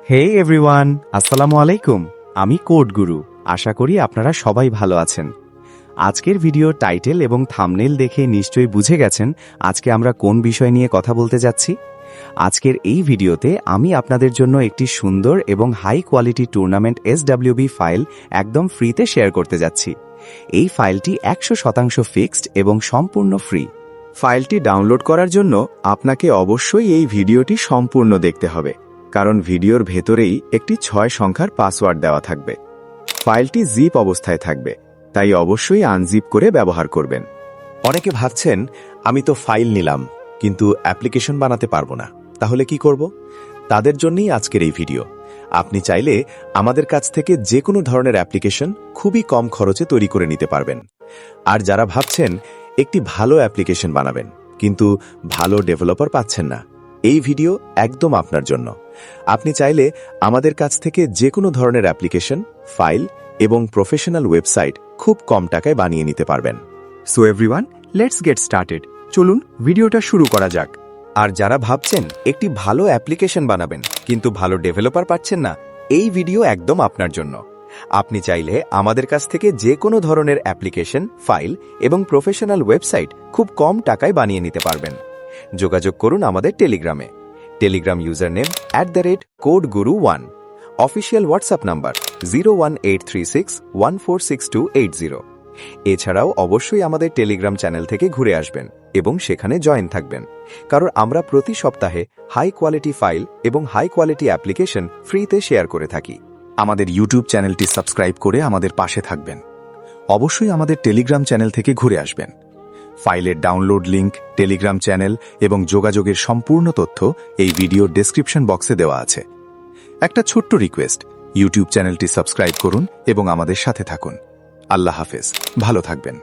হে everyone, আসসালামু আলাইকুম। আমি কোড গুরু। আশা করি আপনারা সবাই ভালো আছেন। আজকের ভিডিও টাইটেল এবং থাম্বনেল দেখে নিশ্চয়ই বুঝে গেছেন আজকে আমরা কোন বিষয় নিয়ে কথা বলতে যাচ্ছি। আজকের এই ভিডিওতে আমি আপনাদের জন্য একটি সুন্দর এবং high quality tournament SWB file একদম ফ্রিতে শেয়ার করতে যাচ্ছি। এই ফাইলটি 100% ফিক্সড এবং সম্পূর্ণ ফ্রি। ফাইলটি ডাউনলোড করার জন্য আপনাকে অবশ্যই এই ভিডিওটি সম্পূর্ণ দেখতে হবে, কারণ ভিডিওর ভেতরেই একটি 6 সংখ্যার পাসওয়ার্ড দেওয়া থাকবে। ফাইলটি জিপ অবস্থায় থাকবে, তাই অবশ্যই আনজিপ করে ব্যবহার করবেন। অনেকে ভাবছেন আমি তো ফাইল নিলাম কিন্তু অ্যাপ্লিকেশন বানাতে পারবো না, তাহলে কি করব? তাদের জন্যই আজকের এই ভিডিও। আপনি চাইলে আমাদের কাছ থেকে যে কোনো ধরনের অ্যাপ্লিকেশন খুবই কম খরচে তৈরি করে নিতে পারবেন। আর যারা ভাবছেন একটি ভালো অ্যাপ্লিকেশন বানাবেন কিন্তু ভালো ডেভেলপার পাচ্ছেন না, এই ভিডিও একদম আপনার জন্য। আপনি চাইলে আমাদের কাছ থেকে যে কোনো ধরনের অ্যাপ্লিকেশন, ফাইল এবং প্রফেশনাল ওয়েবসাইট খুব কম টাকায় বানিয়ে নিতে পারবেন। So everyone, let's get started. চলুন ভিডিওটা শুরু করা যাক। আর যারা ভাবছেন একটি ভালো অ্যাপ্লিকেশন বানাবেন কিন্তু ভালো ডেভেলপার পাচ্ছেন না, এই ভিডিও একদম আপনার জন্য। আপনি চাইলে আমাদের কাছ থেকে যে কোনো ধরনের অ্যাপ্লিকেশন, ফাইল এবং প্রফেশনাল ওয়েবসাইট খুব কম টাকায় বানিয়ে নিতে পারবেন। যোগাযোগ করুন আমাদের টেলিগ্রামে। Telegram user name @codeguru1, official WhatsApp number 01836146280। এছাড়াও অবশ্যই আমাদের টেলিগ্রাম চ্যানেল থেকে ঘুরে আসবেন এবং সেখানে জয়েন থাকবেন, কারণ আমরা প্রতি সপ্তাহে হাই কোয়ালিটি ফাইল এবং হাই কোয়ালিটি অ্যাপ্লিকেশন ফ্রিতে শেয়ার করে থাকি। আমাদের ইউটিউব চ্যানেলটি সাবস্ক্রাইব করে আমাদের পাশে থাকবেন। অবশ্যই আমাদের টেলিগ্রাম চ্যানেল থেকে ঘুরে আসবেন। ফাইলের ডাউনলোড লিংক, টেলিগ্রাম চ্যানেল এবং যোগাযোগের সম্পূর্ণ তথ্য এই ভিডিওর ডেসক্রিপশন বক্সে দেওয়া আছে। একটা ছোট্ট রিকোয়েস্ট, ইউটিউব চ্যানেলটি সাবস্ক্রাইব করুন এবং আমাদের সাথে থাকুন। আল্লাহ হাফেজ, ভালো থাকবেন।